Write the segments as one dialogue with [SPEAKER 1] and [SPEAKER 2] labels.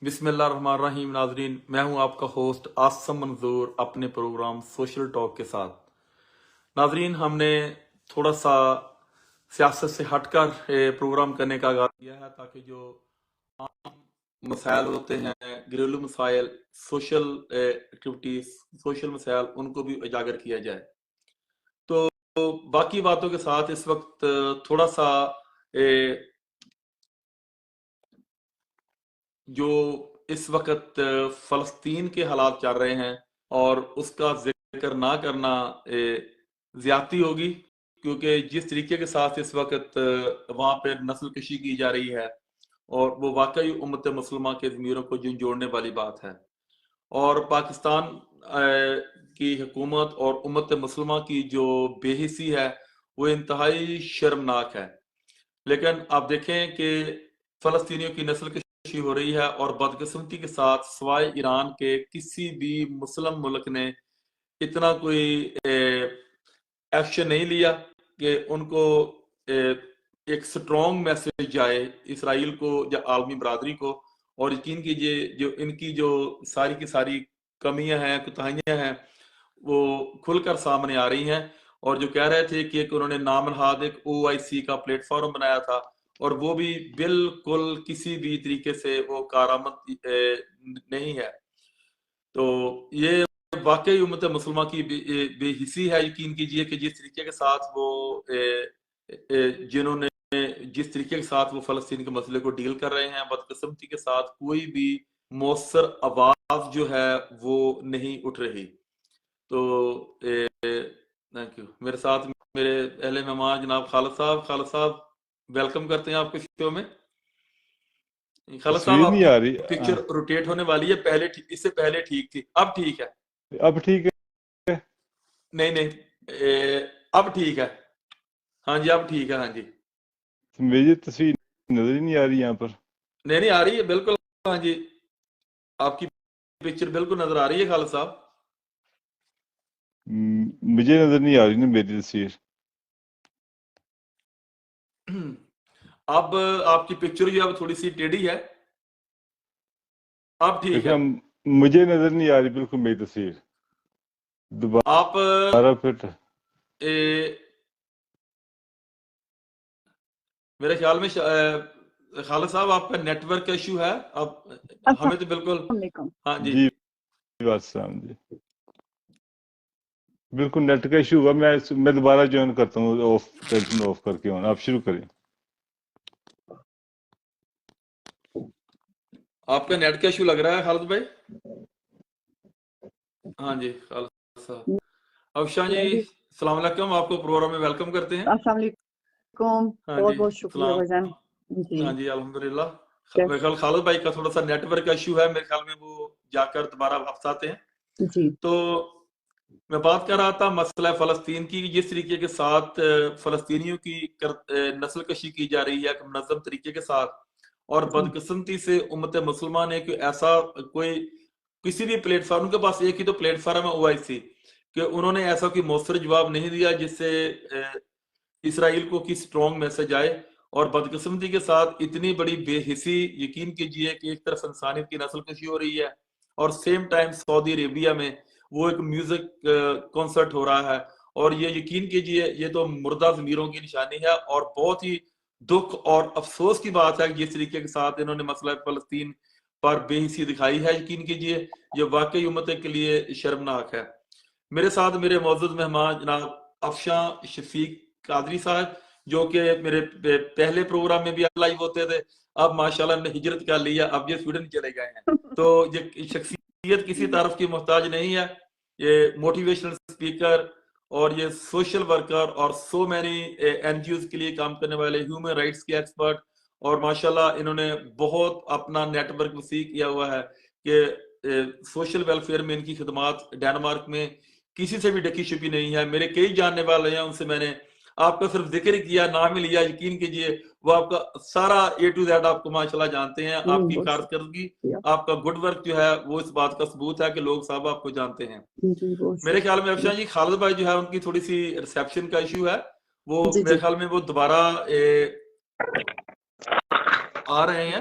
[SPEAKER 1] بسم اللہ الرحمن الرحیم. ناظرین، میں ہوں آپ کا ہوسٹ آسم منظور اپنے پروگرام سوشل ٹاک کے ساتھ. ناظرین، ہم نے تھوڑا سا سیاست سے ہٹ کر پروگرام کرنے کا آغاز کیا ہے تاکہ جو عام مسائل ہوتے ہیں، گھریلو مسائل، سوشل ایکٹیویٹیز، سوشل مسائل، ان کو بھی اجاگر کیا جائے. تو باقی باتوں کے ساتھ اس وقت تھوڑا سا جو اس وقت فلسطین کے حالات چل رہے ہیں اور اس کا ذکر نہ کرنا زیادتی ہوگی، کیونکہ جس طریقے کے ساتھ اس وقت وہاں پہ نسل کشی کی جا رہی ہے اور وہ واقعی امت مسلمہ کے ضمیروں کو جھنجھوڑنے والی بات ہے. اور پاکستان کی حکومت اور امت مسلمہ کی جو بے حسی ہے وہ انتہائی شرمناک ہے. لیکن آپ دیکھیں کہ فلسطینیوں کی نسل کشی ہو رہی ہے اور بدقسمتی کے ساتھ سوائے ایران کے کسی بھی مسلم ملک نے اتنا کوئی ایکشن نہیں لیا کہ ان کو ایک سٹرونگ میسج جائے اسرائیل کو یا عالمی برادری کو. اور یقین کیجئے جو ان کی جو ساری کی ساری کمیاں ہیں، کوتاہیاں ہیں، وہ کھل کر سامنے آ رہی ہیں. اور جو کہہ رہے تھے کہ انہوں نے نام نہاد ایک OIC کا پلیٹ فارم بنایا تھا، اور وہ بھی بالکل کسی بھی طریقے سے وہ کارآمد نہیں ہے. تو یہ واقعی امت مسلمہ کی بے حسی ہے. یقین کیجئے کہ جس طریقے کے ساتھ وہ جنہوں نے جس طریقے کے ساتھ وہ فلسطین کے مسئلے کو ڈیل کر رہے ہیں، بدقسمتی کے ساتھ کوئی بھی مؤثر آواز جو ہے وہ نہیں اٹھ رہی. تو تھینک یو. میرے ساتھ میرے اہل مہمان جناب خالد صاحب ویلکم کرتے ہیں آپ کے شو میں. خالد صاحب،
[SPEAKER 2] تصویر
[SPEAKER 1] آپ
[SPEAKER 2] نہیں
[SPEAKER 1] کی
[SPEAKER 2] آ رہی.
[SPEAKER 1] پکچر روٹیٹ ہونے والی ہے. پہلے اس سے پہلے ٹھیک تھی، اب ٹھیک ہے.
[SPEAKER 2] اب ٹھیک ہے.
[SPEAKER 1] نہیں اب ٹھیک ہے. ہاں جی اب ٹھیک ہے. ہاں جی
[SPEAKER 2] میری تصویر نظر ہی نہیں آ رہی یہاں پر.
[SPEAKER 1] نہیں آ رہی ہے بالکل. ہاں جی آپ کی پکچر بالکل نظر آ رہی ہے خالد صاحب.
[SPEAKER 2] مجھے نظر نہیں آ رہی نا میری تصویر.
[SPEAKER 1] اب آپ کی پکچر جو ہے تھوڑی سی ٹیڑھی ہے. اب ٹھیک ہے.
[SPEAKER 2] مجھے نظر نہیں آ رہی بالکل میری تصویر.
[SPEAKER 1] آپ
[SPEAKER 2] دوبارہ پھر
[SPEAKER 1] میرے خیال میں خالد صاحب آپ کا نیٹ ورک کا ایشو ہے. اب ہمیں تو بالکل. ہاں
[SPEAKER 2] جی بات سلام جی. بالکل نیٹ کا ایشو ہوا. میں دوبارہ جوائن کرتا ہوں ٹیلیفون آف کر کے. آپ شروع کریں.
[SPEAKER 1] آپ کا نیٹ کا ایشو لگ رہا ہے خالد بھائی. ہاں جی خالد صاحب. افشاں جی السلام علیکم، آپ کو پروگرام میں ویلکم کرتے ہیں.
[SPEAKER 3] السلام علیکم. بہت بہت شکریہ بھجن.
[SPEAKER 1] ہاں جی الحمدللہ. میرے خیال خالد بھائی کا تھوڑا سا نیٹ ورک کا ایشو ہے، میرے خیال میں وہ جا کر دوبارہ واپس آتے ہیں.
[SPEAKER 3] جی
[SPEAKER 1] تو میں بات کر رہا تھا مسئلہ فلسطین کی. جس طریقے کے ساتھ فلسطینیوں کی نسل کشی کی جا رہی ہے منظم طریقے کے ساتھ، اور بدقسمتی سے امت مسلمہ نے کوئی کسی بھی پلیٹ فارم کے پاس ایک ہی تو پلیٹ فارم ہے OIC کہ انہوں نے ایسا کوئی مؤثر جواب نہیں دیا جس سے اسرائیل کو کی سٹرونگ میسج آئے. اور بدقسمتی کے ساتھ اتنی بڑی بے حسی، یقین کیجئے کہ ایک طرف انسانیت کی نسل کشی ہو رہی ہے اور سیم ٹائم سعودی عربیہ میں وہ ایک میوزک کنسرٹ ہو رہا ہے. اور یہ یقین کیجئے یہ تو مردہ ضمیروں کی نشانی ہے اور بہت ہی دکھ اور افسوس کی بات ہے کہ جس طریقے کے ساتھ انہوں نے مسئلہ فلسطین پر بے حسی دکھائی ہے. یقین کیجئے یہ واقعی امت کے لیے شرمناک ہے. میرے ساتھ میرے معزز مہمان جناب افشاں شفیق قادری صاحب، جو کہ میرے پہلے پروگرام میں بھی لائیو ہوتے تھے، اب ماشاءاللہ نے ہجرت کر لیا، اب یہ سویڈن چلے گئے ہیں. تو یہ شخصیت کسی طرف کی محتاج نہیں ہے. یہ موٹیویشنل سپیکر اور یہ سوشل ورکر اور سو مینی NGOs کے لیے کام کرنے والے ہیومن رائٹس کے ایکسپرٹ، اور ماشاءاللہ انہوں نے بہت اپنا نیٹ ورک وسیع کیا ہوا ہے کہ سوشل ویلفیئر میں ان کی خدمات ڈینمارک میں کسی سے بھی ڈکی چھپی نہیں ہے. میرے کئی جاننے والے ہیں، ان سے میں نے آپ کا صرف ذکر کیا، نام ہی لیا. یقین کیجئے وہ آپ کا سارا A to Z آپ کو ماشاءاللہ جانتے ہیں. آپ کی کارکردگی، آپ کا گڈ ورک جو ہے وہ اس بات کا ثبوت ہے کہ لوگ صاحب آپ کو جانتے ہیں. میرے خیال میں افشاں جی خالد بھائی جو ہے ان کی تھوڑی سی ریسیپشن کا ایشو ہے، وہ میرے خیال میں وہ دوبارہ آ رہے ہیں.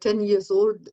[SPEAKER 3] 10 years old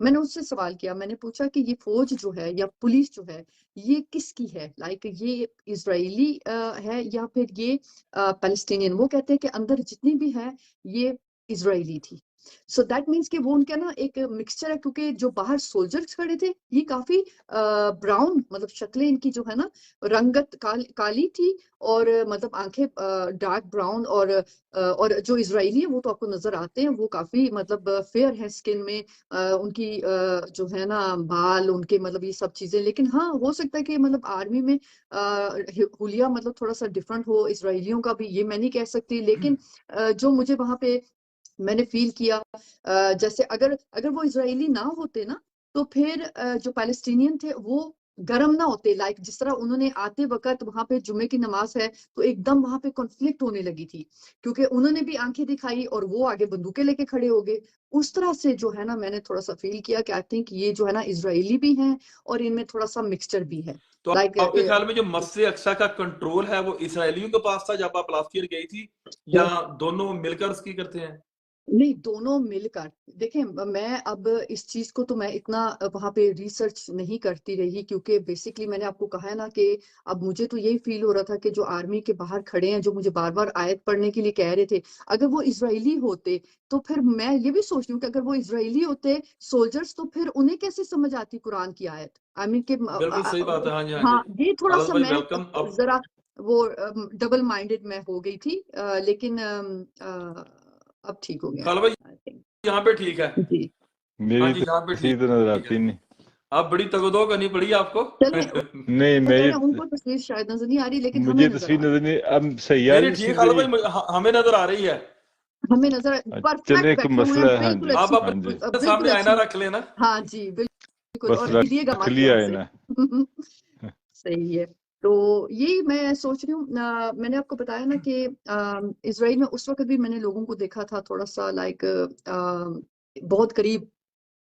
[SPEAKER 3] میں نے اس سے سوال کیا, میں نے پوچھا کہ یہ فوج جو ہے یا پولیس جو ہے یہ کس کی ہے, لائک یہ اسرائیلی ہے یا پھر یہ پیلسٹینین. وہ کہتے ہیں کہ اندر جتنی بھی ہے یہ اسرائیلی تھی. سو دیٹ مینس کہ وہ ان کا نا ایک مکسچر ہے, کیونکہ جو باہر سولجرز کھڑے تھے یہ کافی براؤن, مطلب شکلیں ان کی جو ہے نا رنگت کالی تھی, اور مطلب آنکھیں ڈارک براؤن, اور جو اسرائیلی ہیں وہ تو آپ کو نظر آتے ہیں, وہ کافی مطلب فیئر ہے اسکن میں, ان کی جو ہے نا بال ان کے مطلب یہ سب چیزیں. لیکن ہاں ہو سکتا ہے کہ مطلب آرمی میں حلیہ مطلب تھوڑا سا ڈفرنٹ ہو اسرائیلیوں کا بھی, یہ میں نہیں کہہ سکتی. لیکن جو مجھے وہاں پہ میں نے فیل کیا, جیسے اگر وہ اسرائیلی نہ ہوتے نا تو پھر جو پیلسٹینین تھے وہ گرم نہ ہوتے, لائک جس طرح انہوں نے آتے وقت وہاں پہ جمعے کی نماز ہے تو ایک دم وہاں پہ کنفلکٹ ہونے لگی تھی, کیونکہ انہوں نے بھی آنکھیں دکھائی اور وہ آگے بندوقیں لے کے کھڑے ہو گئے. اس طرح سے جو ہے نا میں نے تھوڑا سا فیل کیا کہ آئی تھنک یہ جو ہے نا اسرائیلی بھی ہیں اور ان میں تھوڑا سا مکسچر بھی ہے.
[SPEAKER 1] تو
[SPEAKER 3] لائک
[SPEAKER 1] آپ کے خیال میں جو مسجد اقصیٰ کا کنٹرول ہے وہ اسرائیلیوں کے پاس تھا جب آپ لاسٹ ایئر گئی تھی, یا دونوں مل کر اس کی کرتے ہیں؟
[SPEAKER 3] نہیں, دونوں مل کر. دیکھیں میں اب اس چیز کو تو میں اتنا وہاں پہ ریسرچ نہیں کرتی رہی, کیونکہ بیسکلی میں نے آپ کو کہا ہے نا کہ اب مجھے تو یہی فیل ہو رہا تھا کہ جو آرمی کے باہر کھڑے ہیں جو مجھے بار بار آیت پڑھنے کے لیے کہہ رہے تھے, اگر وہ اسرائیلی ہوتے تو پھر میں یہ بھی سوچ رہی ہوں کہ اگر وہ اسرائیلی ہوتے سولجرز تو پھر انہیں کیسے سمجھ آتی قرآن کی آیت. آئی مین کہ
[SPEAKER 1] بالکل صحیح بات ہے. ہاں جی,
[SPEAKER 3] ہاں یہ تھوڑا
[SPEAKER 1] خالد
[SPEAKER 3] سا
[SPEAKER 1] بھائی
[SPEAKER 3] میں
[SPEAKER 1] ویلکم. اب
[SPEAKER 3] ذرا وہ ڈبل مائنڈڈ میں ہو گئی تھی, لیکن اب ٹھیک ہو گیا.
[SPEAKER 1] خالد بھائی یہاں پہ ٹھیک ہے؟
[SPEAKER 3] جی
[SPEAKER 1] ہاں
[SPEAKER 2] میری
[SPEAKER 1] جی یہاں پہ
[SPEAKER 2] تصویر
[SPEAKER 1] ٹھیک
[SPEAKER 2] تو نظر
[SPEAKER 1] ہے.
[SPEAKER 2] آتی نہیں.
[SPEAKER 1] اب بڑی تگودو کرنی پڑی آپ کو.
[SPEAKER 3] چلیں,
[SPEAKER 2] نہیں
[SPEAKER 3] وہ کہہ رہے
[SPEAKER 2] میری
[SPEAKER 3] ہیں ان کو تصویر شاید نظر نہیں آ رہی لیکن ہمیں
[SPEAKER 2] مجھے
[SPEAKER 3] نظر
[SPEAKER 2] تصویر
[SPEAKER 3] آ رہی
[SPEAKER 2] نظر نہیں. اب صحیح آ
[SPEAKER 1] نہیں
[SPEAKER 2] رہی
[SPEAKER 1] نہیں ٹھیک ہے
[SPEAKER 2] تصویر
[SPEAKER 1] خالد
[SPEAKER 2] میری؟
[SPEAKER 1] بھائی, ہمیں نظر آ رہی ہے.
[SPEAKER 3] ہمیں نظر
[SPEAKER 2] چلے
[SPEAKER 3] پرفیکٹ
[SPEAKER 2] ایک
[SPEAKER 3] بیٹھے ہوئے
[SPEAKER 2] مسئلہ
[SPEAKER 3] ہیں,
[SPEAKER 2] ہے. ہاں
[SPEAKER 3] بالکل
[SPEAKER 2] جی
[SPEAKER 1] آپ
[SPEAKER 3] اچھی,
[SPEAKER 2] ہاں جی
[SPEAKER 1] اپنے
[SPEAKER 3] بالکل
[SPEAKER 1] سامنے آئینہ
[SPEAKER 3] اچھی.
[SPEAKER 1] رکھ لینا.
[SPEAKER 3] ہاں جی بالکل,
[SPEAKER 2] بس
[SPEAKER 3] اور ملیے گا مت
[SPEAKER 2] رکھ لیا
[SPEAKER 3] یہاں
[SPEAKER 2] ہے
[SPEAKER 3] سے.
[SPEAKER 2] نا.
[SPEAKER 3] صحیح ہے. تو یہی میں سوچ رہی ہوں, میں نے آپ کو بتایا نا کہ اسرائیل میں اس وقت بھی میں نے لوگوں کو دیکھا تھا تھوڑا سا لائک بہت قریب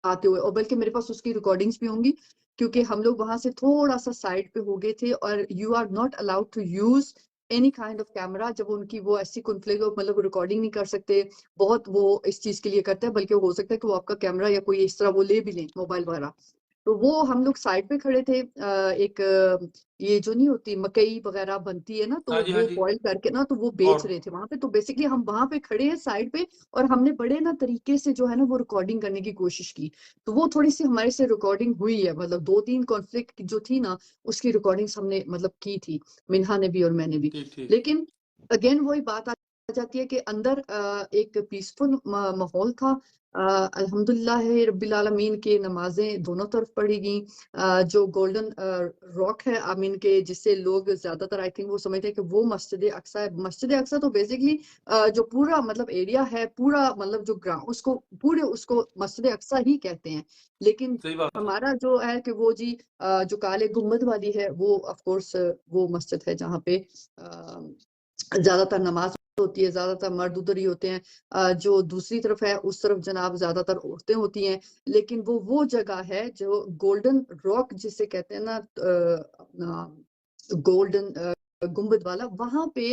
[SPEAKER 3] آتے ہوئے, اور بلکہ میرے پاس اس کی ریکارڈنگز بھی ہوں گی کیونکہ ہم لوگ وہاں سے تھوڑا سا سائڈ پہ ہو گئے تھے, اور you are not allowed to use any kind of camera. جب ان کی وہ ایسی کنفلگ مطلب ریکارڈنگ نہیں کر سکتے, بہت وہ اس چیز کے لیے کرتے ہیں, بلکہ ہو سکتا ہے کہ وہ آپ کا کیمرا یا کوئی اس طرح وہ لے بھی لیں موبائل وغیرہ. تو وہ ہم لوگ سائڈ پہ کھڑے تھے, ایک یہ جو نہیں ہوتی مکئی وغیرہ بنتی ہے نا, تو
[SPEAKER 1] ہاں جی, ہاں
[SPEAKER 3] وہ
[SPEAKER 1] جی.
[SPEAKER 3] بوائل کر کے نا تو وہ
[SPEAKER 1] اور
[SPEAKER 3] بیچ رہے تھے وہاں پہ. تو بیسکلی ہم وہاں پہ کھڑے ہیں سائڈ پہ, اور ہم نے بڑے نا طریقے سے جو ہے نا وہ ریکارڈنگ کرنے کی کوشش کی. تو وہ تھوڑی سی ہمارے سے ریکارڈنگ ہوئی ہے, مطلب 2-3 کانفلکٹ جو تھی نا اس کی ریکارڈنگز ہم نے مطلب کی تھی, منہا نے بھی اور میں نے بھی.
[SPEAKER 1] ٹھیک ٹھیک.
[SPEAKER 3] لیکن اگین وہی بات آ جاتی ہے کہ اندر ایک پیسفل ماحول تھا. الحمدللہ رب العالمین کی نمازیں دونوں طرف پڑھی گئیں. جو گولڈن راک ہے آمین کے, جس سے لوگ زیادہ تر آئی تھنک وہ سمجھتے ہیں کہ وہ مسجد اقصیٰ ہے. مسجد اقصیٰ تو بیسکلی جو پورا مطلب ایریا ہے, پورا مطلب جو گراؤنڈ اس کو پورے اس کو مسجد اقصیٰ ہی کہتے ہیں. لیکن
[SPEAKER 1] صحیح بات ہے.
[SPEAKER 3] ہمارا جو ہے کہ وہ جی جو کالے گنبد والی ہے وہ آف کورس وہ مسجد ہے جہاں پہ زیادہ تر نماز ہوتی ہے, زیادہ تر مرد ادھر ہی ہوتے ہیں. جو دوسری طرف ہے اس طرف جناب زیادہ تر عورتیں ہوتی ہیں. لیکن وہ جگہ ہے جو گولڈن راک جسے کہتے ہیں نا, اپنا گولڈن گنبد والا, وہاں پہ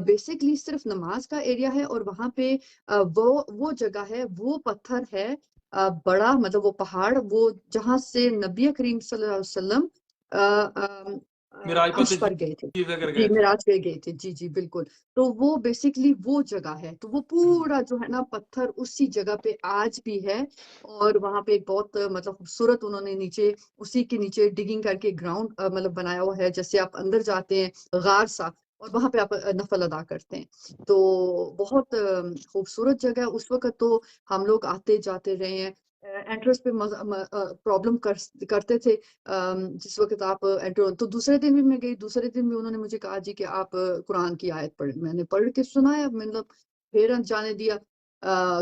[SPEAKER 3] بیسکلی صرف نماز کا ایریا ہے. اور وہاں پہ وہ جگہ ہے, وہ پتھر ہے بڑا, مطلب وہ پہاڑ, وہ جہاں سے نبی کریم صلی اللہ علیہ وسلم
[SPEAKER 1] معراج پر
[SPEAKER 3] عرش پر گئے تھے,
[SPEAKER 1] تشریف لے کر
[SPEAKER 3] جی
[SPEAKER 1] گئے تھے.
[SPEAKER 3] معراج پہ گئے تھے. جی جی بالکل. تو وہ بیسکلی وہ جگہ ہے. تو وہ پورا جو ہے نا پتھر اسی جگہ پہ آج بھی ہے, اور وہاں پہ ایک بہت مطلب خوبصورت انہوں نے نیچے اسی کے نیچے ڈگنگ کر کے گراؤنڈ مطلب بنایا ہوا ہے, جیسے آپ اندر جاتے ہیں غار سا, اور وہاں پہ آپ نفل ادا کرتے ہیں. تو بہت خوبصورت جگہ ہے. اس وقت تو ہم لوگ آتے جاتے رہے ہیں. انٹرنس پہ پرابلم کرتے تھے جس وقت آپ انٹر. تو دوسرے دن بھی میں گئی, دوسرے دن بھی انہوں نے مجھے کہا جی کہ آپ قرآن کی آیت پڑھیں. میں نے پڑھ کے سنایا, مطلب پھر جانے دیا.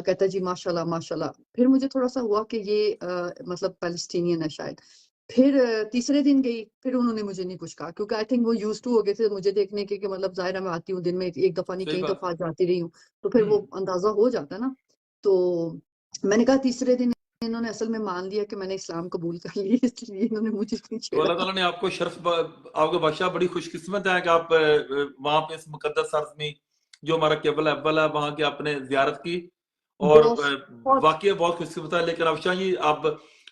[SPEAKER 3] کہتا جی ماشاءاللہ ماشاءاللہ. پھر مجھے تھوڑا سا ہوا کہ یہ مطلب پیلسٹینین ہے شاید. پھر تیسرے دن گئی, پھر انہوں نے مجھے نہیں کچھ کہا, کیونکہ آئی تھنک وہ یوز ٹو ہو گئے تھے مجھے دیکھنے کے, کہ مطلب ظاہرہ میں آتی ہوں دن میں ایک دفعہ نہیں
[SPEAKER 1] صحیح
[SPEAKER 3] کئی
[SPEAKER 1] بات
[SPEAKER 3] دفعہ جاتی رہی ہوں, تو پھر وہ اندازہ ہو جاتا ہے نا. تو میں نے کہا تیسرے دن انہوں نے اصل میں مان لیا کہ میں نے اسلام قبول کر لی, اس لیے انہوں نے مجھے نہیں
[SPEAKER 1] تو اللہ
[SPEAKER 3] چھیڑا.
[SPEAKER 1] تعالیٰ نے آپ کو شرف, آپ کو بادشاہ بڑی خوش قسمت ہے کہ آپ وہاں پہ اس مقدس سرزمین جو ہمارا قبلہ اول ہے وہاں کی آپ نے زیارت کی, اور واقعی بہت خوش قسمت ہے. لیکن افشاں جی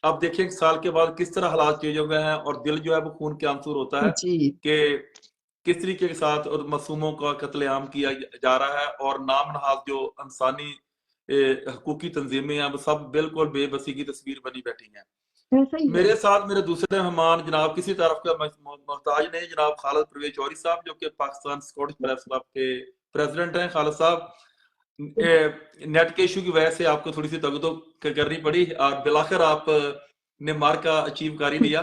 [SPEAKER 1] اب دیکھیں ایک سال کے بعد کس طرح حالات چینج ہو گئے ہیں اور دل جو ہے وہ خون کے آنسور ہوتا ہے کہ کس طریقے کے ساتھ معصوموں کا قتل عام کیا جا رہا ہے اور نام نہاد جو انسانی حقوقی تنظیمیں ہیں وہ سب بالکل بے بسی کی تصویر بنی بیٹھی ہیں. میرے ساتھ میرے دوسرے مہمان جناب کسی طرف کا محتاج نہیں، جناب خالد پرویز جوہری صاحب جو کہ پاکستان سکاٹش پریس کلب کے پریزیڈنٹ ہیں. خالد صاحب نیٹ کے ایشو کی وجہ سے آپ کو تھوڑی سی توجہ کرنی پڑی اور بالآخر آپ نے مارکا اچیو کر ہی لیا.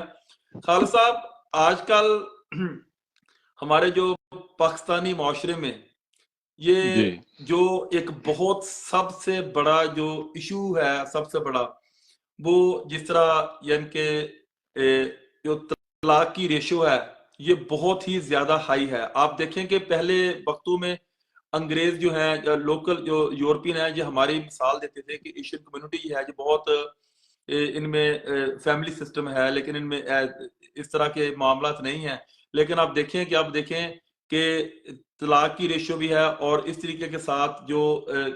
[SPEAKER 1] خالد صاحب آج کل ہمارے جو پاکستانی معاشرے میں یہ جو ایک بہت سب سے بڑا جو ایشو ہے سب سے بڑا وہ جس طرح یعنی کہ جو طلاق کی ریشو ہے یہ بہت ہی زیادہ ہائی ہے. آپ دیکھیں کہ پہلے وقتوں میں انگریز جو ہیں لوکل جو یورپین ہیں یہ ہماری مثال دیتے تھے کہ ایشین کمیونٹی ہے جو بہت ان میں فیملی سسٹم ہے لیکن ان میں اس طرح کے معاملات نہیں ہیں. لیکن آپ دیکھیں کہ طلاق کی ریشو بھی ہے اور اس طریقے کے ساتھ جو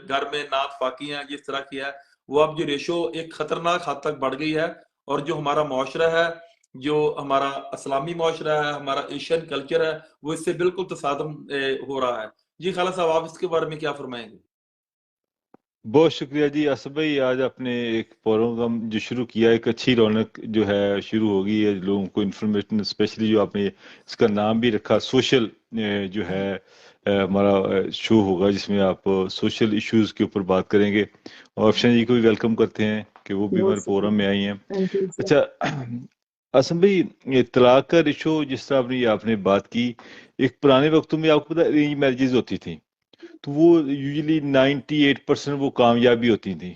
[SPEAKER 1] گھر میں نااتفاقی ہیں جس طرح کی ہے وہ اب جو ریشو ایک خطرناک حد تک بڑھ گئی ہے اور جو ہمارا معاشرہ ہے جو ہمارا اسلامی معاشرہ ہے ہمارا ایشین کلچر ہے وہ اس سے بالکل تصادم ہو رہا ہے. جی خالد صاحب آپ اس کے بارے میں کیا فرمائیں گے؟
[SPEAKER 2] بہت شکریہ جی آصف بھائی. آج آپ نے ایک پروگرام جو شروع کیا ایک اچھی رونق جو ہے شروع ہوگی ہے لوگوں کو انفارمیشن اسپیشلی جو آپ نے اس کا نام بھی رکھا سوشل جو ہے ہمارا شو ہوگا جس میں آپ سوشل ایشوز کے اوپر بات کریں گے. اور افشان جی کو بھی ویلکم کرتے ہیں کہ وہ بھی ہمارے پروگرام میں آئی ہیں. اچھا آصف بھائی یہ طلاق کا ریشو جس طرح آپ نے بات کی ایک پرانے وقتوں میں آپ کو پتا ارینج میرجز ہوتی تھیں تو وہ یوزلی 98% وہ کامیابی ہوتی تھیں.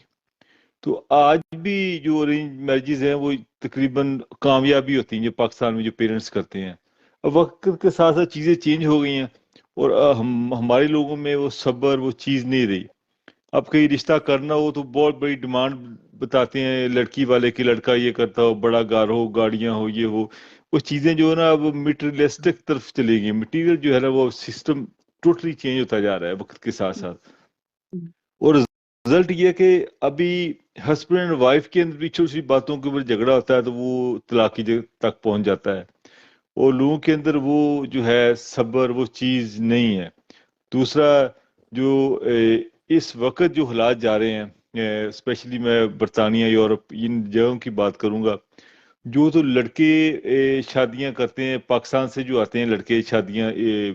[SPEAKER 2] تو آج بھی جو ارینج میرجز ہیں وہ تقریباً کامیابی ہوتی ہیں جو پاکستان میں جو پیرنٹس کرتے ہیں. اب وقت کے ساتھ ساتھ چیزیں چینج ہو گئی ہیں اور ہمارے لوگوں میں وہ صبر وہ چیز نہیں رہی. اب کہیں رشتہ کرنا ہو تو بہت بڑی ڈیمانڈ بتاتے ہیں لڑکی والے کہ لڑکا یہ کرتا ہو بڑا گھر ہو گاڑیاں ہو یہ ہو. وہ چیزیں جو ہے نا اب مٹیریلسٹک طرف چلے گئی. مٹیریل جو ہے نا وہ سسٹم ٹوٹلی چینج ہوتا جا رہا ہے وقت کے ساتھ ساتھ. اور رزلٹ یہ کہ ابھی ہسبینڈ اینڈ وائف کے اندر بھی چھوٹی چھوٹی باتوں کے اوپر جھگڑا ہوتا ہے تو وہ طلاق کی جگہ تک پہنچ جاتا ہے اور لوگوں کے اندر وہ جو ہے صبر وہ چیز نہیں ہے. دوسرا جو اس وقت جو حالات جا رہے ہیں اسپیشلی میں برطانیہ یورپ ان جگہوں کی بات کروں گا جو تو لڑکے شادیاں کرتے ہیں پاکستان سے جو آتے ہیں لڑکے شادیاں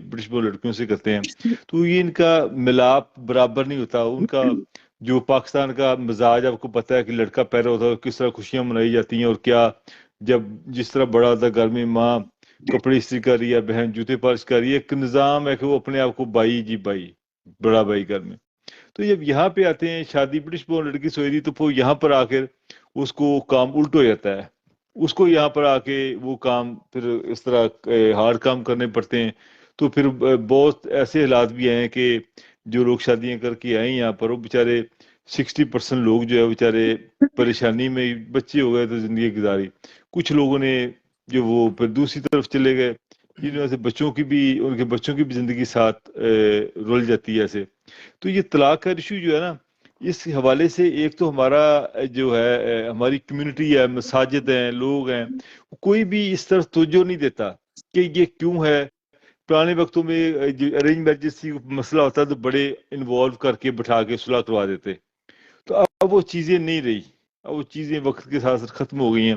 [SPEAKER 2] برٹش بورن لڑکیوں سے کرتے ہیں تو یہ ان کا ملاپ برابر نہیں ہوتا. ان کا جو پاکستان کا مزاج آپ کو پتہ ہے کہ لڑکا پیدا ہوتا ہے کس طرح خوشیاں منائی جاتی ہیں اور کیا جب جس طرح بڑا ہوتا ہے گھر میں ماں کپڑے استری کر رہی ہے بہن جوتے پالش کر رہی ہے ایک نظام ہے کہ وہ اپنے آپ کو بھائی جی بھائی بڑا بھائی گھر میں. تو جب یہاں پہ آتے ہیں شادی برٹش بورن لڑکی سوئی رہی تو وہ یہاں پر آ کر اس کو کام الٹ ہو جاتا ہے. اس کو یہاں پر آ کے وہ کام پھر اس طرح ہارڈ کام کرنے پڑتے ہیں. تو پھر بہت ایسے حالات بھی ہیں کہ جو لوگ شادیاں کر کے آئے یہاں پر وہ بیچارے 60% لوگ جو ہے بیچارے پریشانی میں بچے ہو گئے تو زندگی گزاری. کچھ لوگوں نے جو وہ پھر دوسری طرف چلے گئے جن وجہ سے بچوں کی بھی ان کے بچوں کی بھی زندگی ساتھ رول جاتی ہے ایسے. تو یہ طلاق کا ایشو جو ہے نا اس حوالے سے ایک تو ہمارا جو ہے ہماری کمیونٹی ہے مساجد ہیں لوگ ہیں کوئی بھی اس طرح توجہ نہیں دیتا کہ یہ کیوں ہے. پرانے وقتوں میں جو ارینج میرجز کی مسئلہ ہوتا ہے تو بڑے انوالو کر کے بٹھا کے صلح کروا دیتے. تو اب وہ چیزیں نہیں رہی. اب وہ چیزیں وقت کے ساتھ ساتھ ختم ہو گئی ہیں.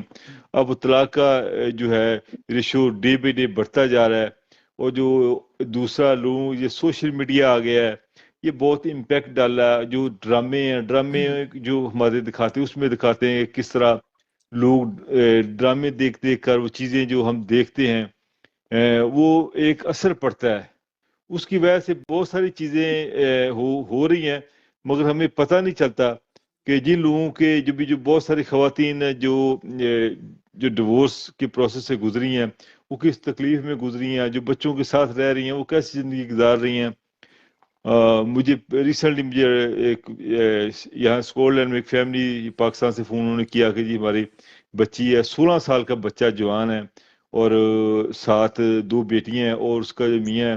[SPEAKER 2] اب طلاق کا جو ہے ریشو ڈے بائی ڈے بڑھتا جا رہا ہے. اور جو دوسرا لوگ یہ سوشل میڈیا آ گیا ہے یہ بہت امپیکٹ ڈالا ہے. جو ڈرامے جو ہمارے دکھاتے ہیں اس میں دکھاتے ہیں کس طرح لوگ ڈرامے دیکھ دیکھ کر وہ چیزیں جو ہم دیکھتے ہیں وہ ایک اثر پڑتا ہے. اس کی وجہ سے بہت ساری چیزیں ہو رہی ہیں مگر ہمیں پتہ نہیں چلتا کہ جن لوگوں کے جو بہت ساری خواتین جو ڈیورس کے پروسیس سے گزری ہیں وہ کس تکلیف میں گزری ہیں جو بچوں کے ساتھ رہ رہی ہیں وہ کیسی زندگی گزار رہی ہیں. مجھے ریسنٹلی ایک یہاں اسکاٹ لینڈ میں ایک فیملی پاکستان سے فون انہوں نے کیا کہ جی ہماری بچی ہے 16 سال کا بچہ جوان ہے اور ساتھ 2 بیٹیاں ہیں اور اس کا جو میاں ہے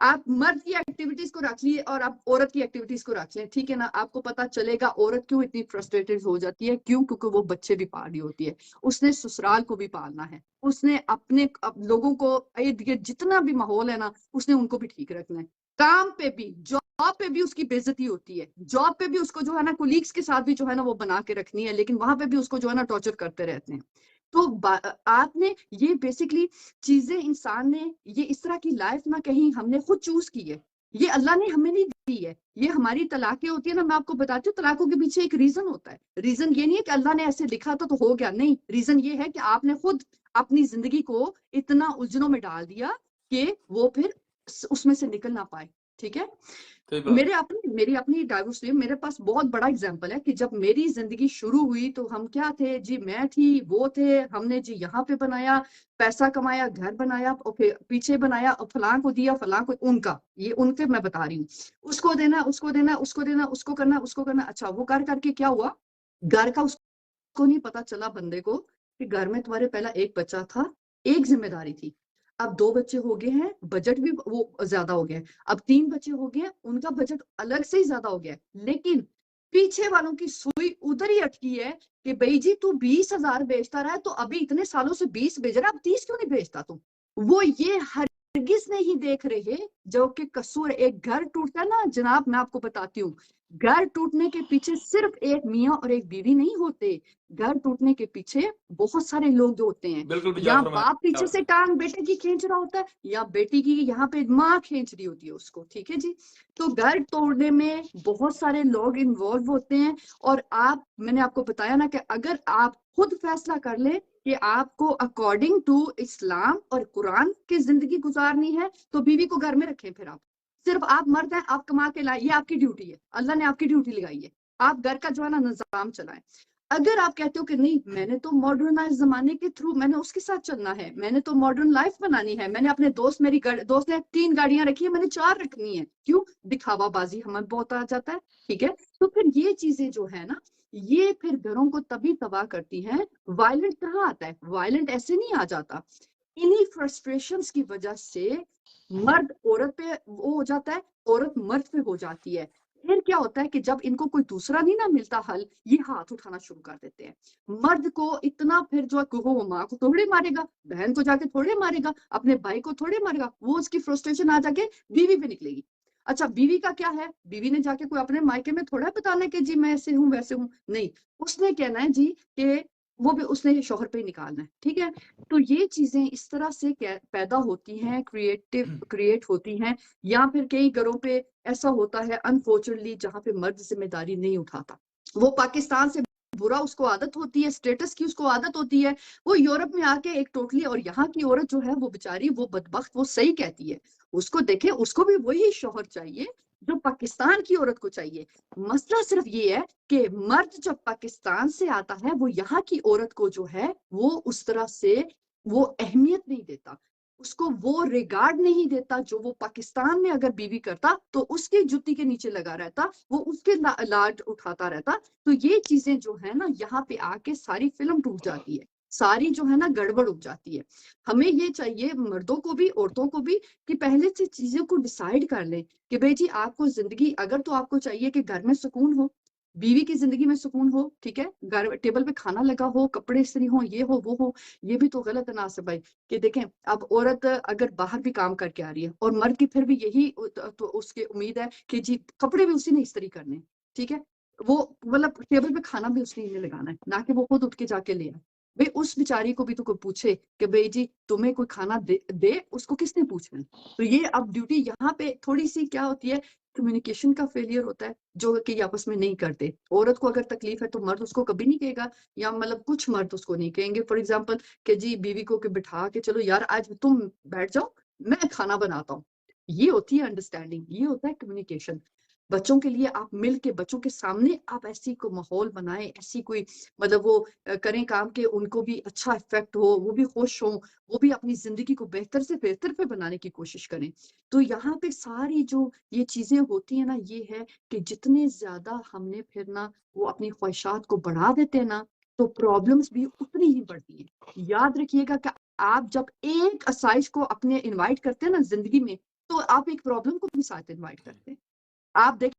[SPEAKER 3] آپ مرد کی ایکٹیویٹیز کو رکھ لیے اور آپ عورت کی ایکٹیویٹیز کو رکھ لیں, ٹھیک ہے نا, آپ کو پتا چلے گا عورت کیوں اتنی فرسٹریٹڈ ہو جاتی ہے. کیوں؟ کیونکہ وہ بچے بھی پال رہی ہوتی ہے, اس نے سسرال کو بھی پالنا ہے, اس نے اپنے لوگوں کو ارد گرد جتنا بھی ماحول ہے نا اس نے ان کو بھی ٹھیک رکھنا ہے. کام پہ بھی, جاب پہ بھی اس کی بے عزتی ہوتی ہے, جاب پہ بھی اس کو جو ہے نا کولیگس کے ساتھ بھی جو ہے نا وہ بنا کے رکھنی ہے, لیکن وہاں پہ بھی اس کو جو ہے نا ٹارچر کرتے رہتے ہیں. تو آپ نے یہ بیسکلی چیزیں انسان نے یہ اس طرح کی لائف نہ کہیں ہم نے خود چوز کی ہے, یہ اللہ نے ہمیں نہیں دی ہے. یہ ہماری طلاقیں ہوتی ہیں نا, میں آپ کو بتاتی ہوں طلاقوں کے پیچھے ایک ریزن ہوتا ہے. ریزن یہ نہیں ہے کہ اللہ نے ایسے لکھا تو ہو گیا, نہیں, ریزن یہ ہے کہ آپ نے خود اپنی زندگی کو اتنا الجھنوں میں ڈال دیا کہ وہ پھر اس میں سے نکل نہ پائے. ٹھیک ہے, میری اپنی ڈائیورس ہوئی, میرے پاس بہت بڑا اگزامپل ہے کہ جب میری زندگی شروع ہوئی تو ہم کیا تھے جی, میں تھی, وہ تھے, ہم نے جی یہاں پہ بنایا, پیسہ کمایا, گھر بنایا, اور پھر پیچھے بنایا, اور فلاں کو دیا, فلاں کو, ان کا یہ ان کے میں بتا رہی ہوں, اس کو دینا, اس کو دینا, اس کو دینا, اس کو کرنا, اس کو کرنا. اچھا وہ کر کے کیا ہوا, گھر کا اس کو نہیں پتا چلا بندے کو کہ گھر میں تمہارے پہلا ایک بچہ تھا, ایک ذمہ داری تھی, اب 2 بچے ہو گئے ہیں, بجٹ بھی وہ زیادہ ہو گیا ہے, اب 3 بچے ہو گئے ہیں, ان کا بجٹ الگ سے ہی زیادہ ہو گیا ہے, لیکن پیچھے والوں کی سوئی ادھر ہی اٹکی ہے کہ بھائی جی تو 20,000 بیچتا رہا ہے, تو ابھی اتنے سالوں سے 20 بیچ رہا ہے, اب 30 کیوں نہیں بیچتا تم. وہ یہ ہرگز نہیں دیکھ رہے جو کہ قصور ایک گھر ٹوٹتا ہے نا جناب, میں آپ کو بتاتی ہوں, گھر ٹوٹنے کے پیچھے صرف ایک میاں اور ایک بیوی نہیں ہوتے, گھر ٹوٹنے کے پیچھے بہت سارے لوگ ہوتے ہیں. یا باپ پیچھے سے ٹانگ بیٹے کی کھینچ رہا ہوتا ہے, یا بیٹی کی یہاں پہ ماں کھینچ رہی ہوتی ہے اس کو. ٹھیک ہے جی, تو گھر توڑنے میں بہت سارے لوگ انوالو ہوتے ہیں. اور میں نے آپ کو بتایا نا کہ اگر آپ خود فیصلہ کر لیں کہ آپ کو اکارڈنگ ٹو اسلام اور قرآن کی زندگی گزارنی ہے تو بیوی کو گھر میں رکھیں. پھر آپ صرف آپ مرد ہیں, آپ کما کے لائیں, یہ آپ کی ڈیوٹی ہے, اللہ نے آپ کی ڈیوٹی لگائی ہے, آپ گھر کا جو ہے نا نظام چلائیں. اگر آپ کہتے ہو کہ نہیں میں نے تو ماڈرنائز زمانے کے تھرو میں نے اس کے ساتھ چلنا ہے, میں نے تو ماڈرن لائف بنانی ہے, میں نے اپنے میری دوست نے 3 گاڑیاں رکھی ہیں, میں نے 4 رکھنی ہے, کیوں؟ دکھاوا بازی ہمیں بہت آ جاتا ہے. ٹھیک ہے, تو پھر یہ چیزیں جو ہے نا یہ پھر گھروں کو تبھی تباہ کرتی ہیں. وائلنٹ کہاں آتا ہے؟ وائلنٹ ایسے نہیں آ جاتا, انہی فرسٹریشنز کی وجہ سے مرد عورت پہ وہ ہو جاتا ہے, عورت مرد پہ ہو جاتی ہے. پھر کیا ہوتا ہے کہ جب ان کو کوئی دوسرا نہیں نہ ملتا حل, یہ ہاتھ اٹھانا شروع کر دیتے ہیں. مرد کو اتنا پھر جو ہے وہ ماں کو تھوڑے مارے گا, بہن کو جا کے تھوڑے مارے گا, اپنے بھائی کو تھوڑے مارے گا, وہ اس کی فرسٹریشن آ جا کے بیوی پہ نکلے گی. اچھا بیوی کا کیا ہے, بیوی نے جا کے کوئی اپنے مائکے میں تھوڑا بتانا کہ جی میں ایسے ہوں ویسے ہوں, نہیں, اس نے کہنا ہے جی کہ وہ بھی اس نے شوہر پہ ہی نکالنا ہے. ٹھیک ہے, تو یہ چیزیں اس طرح سے پیدا ہوتی ہیں, کریٹ ہوتی ہیں. یا پھر کئی گھروں پہ ایسا ہوتا ہے انفارچونیٹلی جہاں پہ مرد ذمہ داری نہیں اٹھاتا, وہ پاکستان سے برا اس کو عادت ہوتی ہے, سٹیٹس کی اس کو عادت ہوتی ہے, وہ یورپ میں آ کے ایک ٹوٹلی, اور یہاں کی عورت جو ہے وہ بیچاری وہ بدبخت وہ صحیح کہتی ہے, اس کو دیکھیں, اس کو بھی وہی شوہر چاہیے جو پاکستان کی عورت کو چاہیے. مسئلہ صرف یہ ہے کہ مرد جب پاکستان سے آتا ہے وہ یہاں کی عورت کو جو ہے وہ اس طرح سے وہ اہمیت نہیں دیتا, اس کو وہ ریگارڈ نہیں دیتا جو وہ پاکستان میں اگر بیوی کرتا تو اس کی جتی کے نیچے لگا رہتا, وہ اس کے لاڈ اٹھاتا رہتا. تو یہ چیزیں جو ہے نا یہاں پہ آ کے ساری فلم ٹوٹ جاتی ہے, ساری جو ہے نا گڑبڑ اٹھ جاتی ہے. ہمیں یہ چاہیے مردوں کو بھی عورتوں کو بھی کہ پہلے سے چیزوں کو ڈیسائیڈ کر لیں کہ بھائی جی آپ کو زندگی, اگر تو آپ کو چاہیے کہ گھر میں سکون ہو, بیوی کی زندگی میں سکون ہو, ٹھیک ہے, گھر ٹیبل پہ کھانا لگا ہو, کپڑے استری ہو, یہ ہو وہ ہو, یہ بھی تو غلط ہے ناصر بھائی کہ دیکھیں اب عورت اگر باہر بھی کام کر کے آ رہی ہے اور مرد کی پھر بھی یہی تو اس کی امید ہے کہ جی کپڑے بھی اسی نے استری کرنے, ٹھیک ہے, وہ مطلب ٹیبل پہ کھانا بھی اس نے لگانا ہے, نہ کہ وہ خود اٹھ کے جا کے لے آئے. بھئی اس بیچاری کو بھی تو کوئی پوچھے کہ بھئی جی تمہیں کوئی کھانا دے, اس کو کس نے پوچھنا ہے. تو یہ اب ڈیوٹی یہاں پہ تھوڑی سی کیا ہوتی ہے, کمیونیکیشن کا فیلئر ہوتا ہے جو کہ یہ آپس میں نہیں کرتے. عورت کو اگر تکلیف ہے تو مرد اس کو کبھی نہیں کہے گا, یا مطلب کچھ مرد اس کو نہیں کہیں گے. فار ایگزامپل کہ جی بیوی کو کہ بٹھا کے چلو یار آج تم بیٹھ جاؤ میں کھانا بناتا ہوں, یہ ہوتی ہے انڈرسٹینڈنگ, یہ ہوتا ہے کمیونیکیشن. بچوں کے لیے آپ مل کے بچوں کے سامنے آپ ایسی کو ماحول بنائیں, ایسی کوئی مطلب وہ کریں کام کہ ان کو بھی اچھا افیکٹ ہو, وہ بھی خوش ہوں, وہ بھی اپنی زندگی کو بہتر سے بہتر پہ بنانے کی کوشش کریں. تو یہاں پہ ساری جو یہ چیزیں ہوتی ہیں نا, یہ ہے کہ جتنے زیادہ ہم نے پھر نا وہ اپنی خواہشات کو بڑھا دیتے ہیں نا تو پرابلمس بھی اتنی ہی بڑھتی ہیں. یاد رکھیے گا کہ آپ جب ایک آسائش کو اپنے انوائٹ کرتے ہیں نا زندگی میں, تو آپ ایک پرابلم کو بھی ساتھ انوائٹ کرتے ہیں. آپ دیکھیں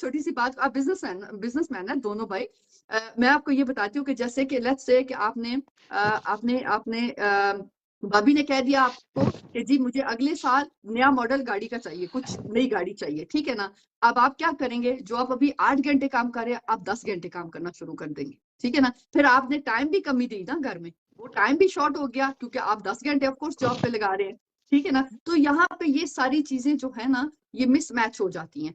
[SPEAKER 3] چھوٹی سی بات. آپ بزنس مین ہے دونوں بھائی. میں آپ کو یہ بتاتی ہوں کہ جیسے کہ لیٹس سے کہ آپ نے بھابی نے کہہ دیا آپ کو کہ جی مجھے اگلے سال نیا ماڈل گاڑی کا چاہیے, کچھ نئی گاڑی چاہیے, ٹھیک ہے نا. اب آپ کیا کریں گے, جو آپ ابھی 8 گھنٹے کام کر رہے ہیں آپ 10 گھنٹے کام کرنا شروع کر دیں گے, ٹھیک ہے نا. پھر آپ نے ٹائم بھی کمی دی نا گھر میں, وہ ٹائم بھی شارٹ ہو گیا کیونکہ آپ 10 گھنٹے آف کورس جاب پہ لگا رہے ہیں, ٹھیک ہے نا. تو یہاں پہ یہ ساری چیزیں جو ہے نا یہ مس میچ ہو جاتی ہیں,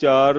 [SPEAKER 2] 4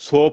[SPEAKER 2] 100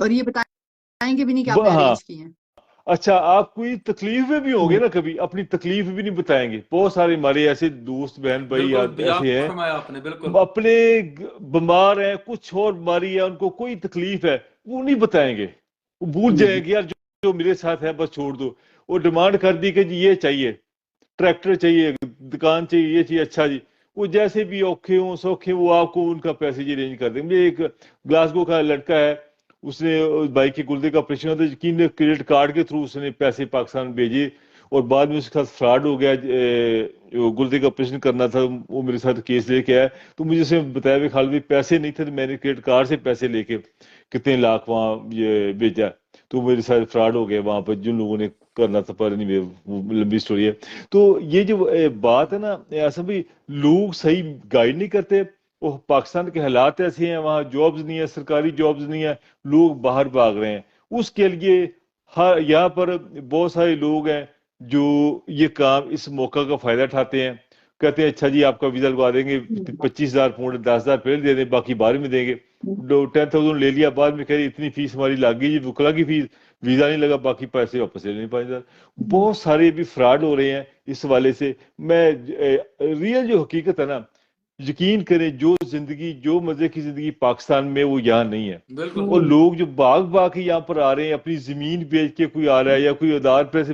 [SPEAKER 3] اور یہ بتائیں گے بھی نہیں کہ آپ نے
[SPEAKER 2] ہاں
[SPEAKER 3] ارینج کی ہیں.
[SPEAKER 2] اچھا آپ کوئی تکلیف میں بھی ہوں گے نا کبھی اپنی تکلیف بھی نہیں بتائیں گے. بہت سارے ہمارے ایسے دوست بہن بھائی
[SPEAKER 1] بالکل
[SPEAKER 2] ایسے ہیں
[SPEAKER 1] فرمایا آپ نے, بالکل
[SPEAKER 2] اپنے بیمار ہیں کچھ اور بیماری ہے ان کو کوئی تکلیف ہے وہ نہیں بتائیں گے, وہ بھول جائیں گے یار جو میرے ساتھ ہے بس چھوڑ دو. وہ ڈیمانڈ کر دی کہ جی یہ چاہیے, ٹریکٹر چاہیے, دکان چاہیے, یہ چاہیے, اچھا جی وہ جیسے بھی اوکھے ہوں سوکھے وہ آپ کو ان کا پیسے جی ارینج کر دیں گے. ایک گلاسگو کا لڑکا ہے اس نے بھائی کے گردے کا آپریشن ہوتا ہے, یقین کریڈٹ کارڈ کے تھرو اس نے پیسے پاکستان بھیجے اور بعد میں اس کے ساتھ فراڈ ہو گیا, گردے کا آپریشن کرنا تھا وہ میرے ساتھ کیس لے کے آیا تو مجھے اسے بتایا بھی خالد بھائی پیسے نہیں تھے تو میں نے کریڈٹ کارڈ سے پیسے لے کے کتنے لاکھ وہاں یہ بھیجا تو میرے ساتھ فراڈ ہو گیا وہاں پہ جن لوگوں نے کرنا تھا پر نہیں وہ لمبی سٹوری ہے. تو یہ جو بات ہے نا ایسا بھی لوگ صحیح گائیڈ نہیں کرتے. وہ پاکستان کے حالات ایسے ہیں وہاں جابز نہیں ہے, سرکاری جابز نہیں ہے, لوگ باہر بھاگ رہے ہیں. اس کے لیے یہاں پر بہت سارے لوگ ہیں جو یہ کام اس موقع کا فائدہ اٹھاتے ہیں, کہتے ہیں اچھا جی آپ کا ویزا لگوا دیں گے 25,000 پاؤنڈ 10,000 پہلے دے دیں باقی بعد میں دیں گے. 10,000 لے لیا بعد میں کہہ رہے اتنی فیس ہماری لگ گئی جی وکلا کی فیس ویزا نہیں لگا باقی پیسے واپس لے لیں 5,000. بہت سارے بھی فراڈ ہو رہے ہیں اس حوالے سے. میں ریئل جو حقیقت ہے نا یقین کریں جو زندگی جو مزے کی زندگی پاکستان میں وہ یہاں نہیں ہے.
[SPEAKER 1] بالکل
[SPEAKER 2] اور لوگ جو باغ کے یہاں پر آ رہے ہیں اپنی زمین بیچ کے کوئی آ رہا ہے یا کوئی ادار پیسے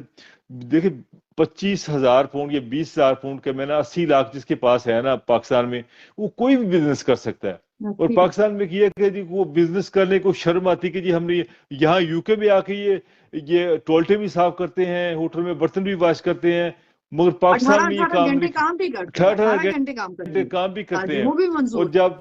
[SPEAKER 2] دیکھیں 25,000 پاؤنڈ یا 20,000 پاؤنڈ کا میں نا 80 لاکھ جس کے پاس ہے نا پاکستان میں وہ کوئی بھی بزنس کر سکتا ہے. اور پاکستان میں یہ کہ جی وہ بزنس کرنے کو شرم آتی کہ جی ہم نے یہاں یو کے میں آ کے یہ ٹوائلٹیں بھی صاف کرتے ہیں ہوٹل میں برتن بھی واش کرتے ہیں مگر پاکستان میں یہ
[SPEAKER 3] 18
[SPEAKER 2] کام
[SPEAKER 3] گھنٹے
[SPEAKER 2] نہیں
[SPEAKER 3] کام بھی کرتے ہیں, 18 گھنٹے کام کرتے ہیں,
[SPEAKER 2] کام بھی کرتے ہیں
[SPEAKER 3] وہ بھی
[SPEAKER 2] اور
[SPEAKER 3] منظور
[SPEAKER 2] جب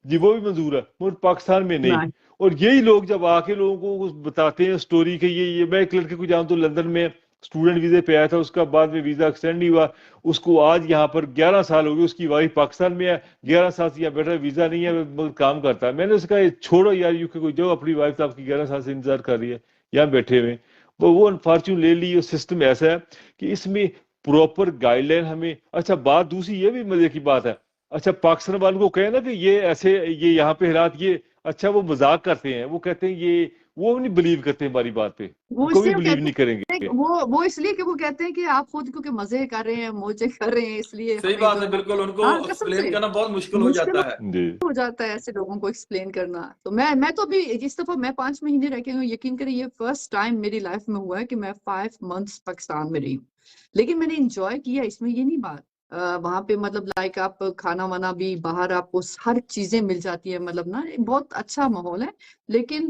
[SPEAKER 2] جی وہ بھی منظور ہے مگر پاکستان میں نہیں. اور یہی لوگ جب آ کے لوگوں کو بتاتے ہیں سٹوری کہ یہ میں ایک لڑکے کو جانتا ہوں لندن میں اسٹوڈنٹ ویزے پہ آیا تھا اس کا بعد میں ویزا ایکسٹینڈ نہیں ہوا اس کو آج یہاں پر 11 سال ہو گئے اس کی وائف پاکستان میں ہے 11 سال سے یہاں بیٹھا ویزا نہیں ہے مگر کام کرتا ہے. میں نے اس کا چھوڑو یار یو کے کو جو اپنی وائف تو آپ کی 11 سال سے انتظار کر رہی ہے یہاں بیٹھے ہوئے وہ انفارچونیٹ لے لی. سسٹم ایسا ہے کہ اس میں پراپر گائیڈ لائن ہمیں. اچھا بات دوسری یہ بھی مزے کی بات ہے اچھا پاکستان والوں کو کہیں نا کہ یہ ایسے یہ یہاں پہ حالات یہ اچھا وہ مذاق کرتے ہیں وہ کہتے ہیں یہ وہ نہیں بلیو کرتے ہماری بات پہ
[SPEAKER 3] وہ اس
[SPEAKER 2] کبھی
[SPEAKER 3] لیے
[SPEAKER 2] بلیو نہیں کریں گے.
[SPEAKER 3] وہ اس لیے کہ وہ کہتے ہیں کہ آپ خود کیونکہ مزے کر رہے ہیں موجے کر رہے ہیں اس لیے
[SPEAKER 1] صحیح بات ہے بالکل ان کو
[SPEAKER 3] قسم
[SPEAKER 1] ایکسپلین
[SPEAKER 3] سے
[SPEAKER 1] کرنا بہت مشکل ہو جاتا ہے.
[SPEAKER 3] ہو جاتا ہے ایسے لوگوں کو ایکسپلین کرنا. تو میں تو ابھی اس دفعہ میں 5 مہینے رہ کے ہوں یقین کریں یہ فرسٹ ٹائم میری لائف میں ہوا ہے کہ میں 5 months پاکستان میں رہی ہوں لیکن میں نے انجوائے کیا اس میں یہ نہیں بات وہاں پہ مطلب لائک آپ کھانا وانا بھی باہر آپ کو ہر چیزیں مل جاتی ہے مطلب نا بہت اچھا ماحول ہے. لیکن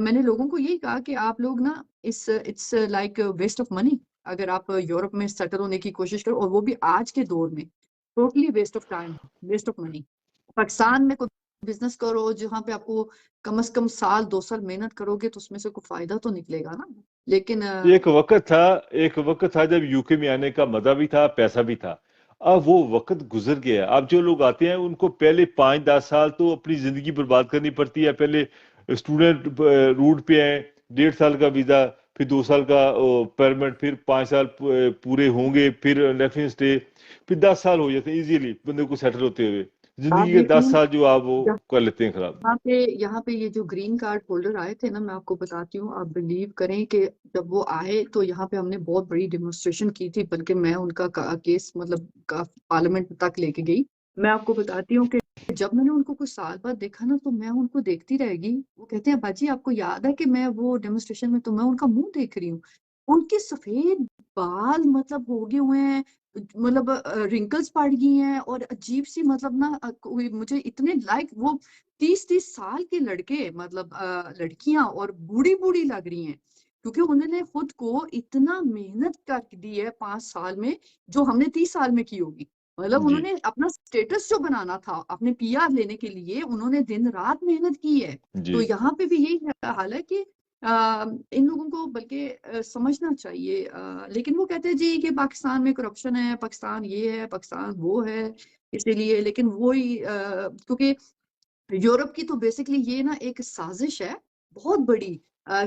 [SPEAKER 3] میں نے لوگوں کو یہی کہا کہ آپ لوگ نا it's like waste of money اگر آپ یورپ میں سیٹل ہونے کی کوشش کرو اور وہ بھی آج کے دور میں totally waste of time waste of money. Pakistan میں کوئی بزنس کرو جہاں پہ آپ کو کم از کم 1-2 سال محنت کرو گے تو اس میں سے کوئی فائدہ تو نکلے گا نا. لیکن
[SPEAKER 2] ایک وقت تھا جب یو کے میں آنے کا مزہ بھی تھا پیسہ بھی تھا. اب وہ وقت گزر گیا. اب جو لوگ آتے ہیں ان کو پہلے 5-10 سال تو اپنی زندگی برباد کرنی پڑتی ہے. پہلے اسٹوڈنٹ روٹ پہ آئے 1.5 سال کا ویزا پھر 2 سال کا پرمٹ پھر 5 سال پورے ہوں گے پھر انڈیفینٹ اسٹے پھر 10 سال ہو جاتے ہیں ایزیلی بندے کو سیٹل ہوتے ہوئے. زندگی کے 10 سال جو آپ وہ کر لیتے ہیں خراب.
[SPEAKER 3] یہاں پہ یہ جو گرین کارڈ ہولڈر آئے تھے نا میں آپ کو بتاتی ہوں آپ بلیو کریں کہ جب وہ آئے تو یہاں پہ ہم نے بہت بڑی ڈیمونسٹریشن کی تھی بلکہ میں ان کا کیس مطلب پارلیمنٹ تک لے کے گئی. میں آپ کو بتاتی ہوں کہ جب میں نے ان کو کچھ سال بعد دیکھا نا تو میں ان کو دیکھتی رہ گئی. وہ کہتے ہیں باجی آپ کو یاد ہے کہ میں وہ ڈیمونسٹریشن میں تو میں ان کا منہ دیکھ رہی ہوں ان کے سفید بال مطلب ہو گئے ہوئے ہیں مطلب رنکلز پڑ گئی ہیں اور عجیب سی مطلب نا مجھے اتنے لائک وہ 30 سال کے لڑکے مطلب لڑکیاں اور بوڑھی لگ رہی ہیں کیونکہ انہوں نے خود کو اتنا محنت کر دی ہے 5 سال میں جو ہم نے 30 سال میں کی ہوگی. مطلب انہوں نے اپنا سٹیٹس جو بنانا تھا اپنے پی آر لینے کے لیے انہوں نے دن رات محنت کی ہے. تو یہاں پہ بھی یہی حال ہے کہ ان لوگوں کو بلکہ سمجھنا چاہیے. لیکن وہ کہتے ہیں جی کہ پاکستان میں کرپشن ہے پاکستان یہ ہے پاکستان وہ ہے اسی لیے. لیکن وہی کیونکہ یورپ کی تو بیسکلی یہ نا ایک سازش ہے بہت بڑی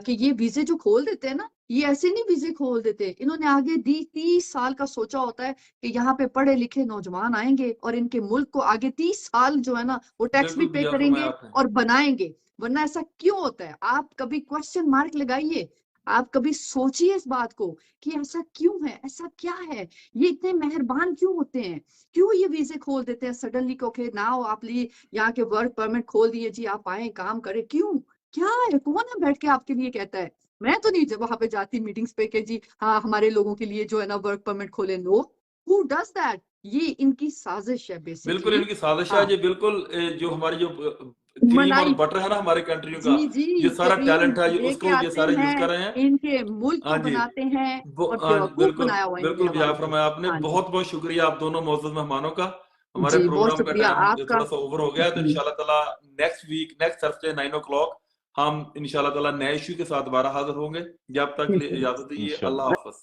[SPEAKER 3] کہ یہ ویزے جو کھول دیتے ہیں نا یہ ایسے نہیں ویزے کھول دیتے. انہوں نے آگے 30 سال کا سوچا ہوتا ہے کہ یہاں پہ پڑھے لکھے نوجوان آئیں گے اور ان کے ملک کو آگے 30 سال جو ہے نا وہ ٹیکس بھی پے کریں گے اور بنائیں گے. ورنہ ایسا کیوں ہوتا ہے؟ آپ کبھی کوشچن مارک لگائیے، آپ کبھی سوچیے اس بات کو کہ ایسا کیوں ہے، ایسا کیا ہے، یہ اتنے مہربان کیوں ہوتے ہیں، کیوں یہ ویزے کھول دیتے ہیں سڈنلی کو کہ ناؤ آپ لیے یہاں کے ورک پرمٹ کھول دیے جی، آپ آئیں کام کریں، کیوں؟ کیا ہے؟ کون ہے بیٹھ کے آپ کے لیے کہتا ہے؟ میں تو نہیں وہاں پہ جاتی میٹنگز پہ کہ جی ہاں ہمارے لوگوں کے لیے جو ہے نا ورک پرمٹ کھولیں. نو، ہو ڈز دیٹ؟ یہ ان کی سازش ہے
[SPEAKER 1] بالکل
[SPEAKER 3] بیسکلی.
[SPEAKER 1] ان کی سازش ہے. یہ بالکل جو ہماری جو کریم اور
[SPEAKER 3] منائی،
[SPEAKER 1] بٹر ہے نا ہمارے کنٹریوں کا،
[SPEAKER 3] جی جی،
[SPEAKER 1] یہ سارا
[SPEAKER 3] کریم
[SPEAKER 1] ٹیلنٹ ہے
[SPEAKER 3] لے
[SPEAKER 1] اس
[SPEAKER 3] کے
[SPEAKER 1] کو یہ
[SPEAKER 3] آتے
[SPEAKER 1] سارے یوز
[SPEAKER 3] ہیں،
[SPEAKER 1] کر رہے ہیں.
[SPEAKER 3] ان کے ملک
[SPEAKER 1] ہاں
[SPEAKER 3] کو
[SPEAKER 1] جی
[SPEAKER 3] بناتے ہیں اور
[SPEAKER 1] ہاں
[SPEAKER 3] بیوقوف
[SPEAKER 1] بالکل
[SPEAKER 3] بنایا ہوا ہے
[SPEAKER 1] بالکل
[SPEAKER 3] انڈیا
[SPEAKER 1] بیا
[SPEAKER 3] والوں کو.
[SPEAKER 1] فرمایا آپ نے.
[SPEAKER 3] ہاں جی
[SPEAKER 1] بہت بہت شکریہ آپ دونوں معزز مہمانوں کا. ہمارے
[SPEAKER 3] جی، بہت
[SPEAKER 1] پروگرام کا
[SPEAKER 3] شکریہ
[SPEAKER 1] ٹائم
[SPEAKER 3] آپ کا.
[SPEAKER 1] تھوڑا سا اوور ہو گیا ہے، تو
[SPEAKER 3] جی
[SPEAKER 1] انشاءاللہ تعالیٰ next week next Thursday 9 o'clock ہم انشاءاللہ تعالیٰ نئے ایشو کے ساتھ دوبارہ حاضر ہوں گے. جب تک کے لیے اجازت دیجیے.
[SPEAKER 2] انشاءاللہ.
[SPEAKER 1] اللہ حافظ.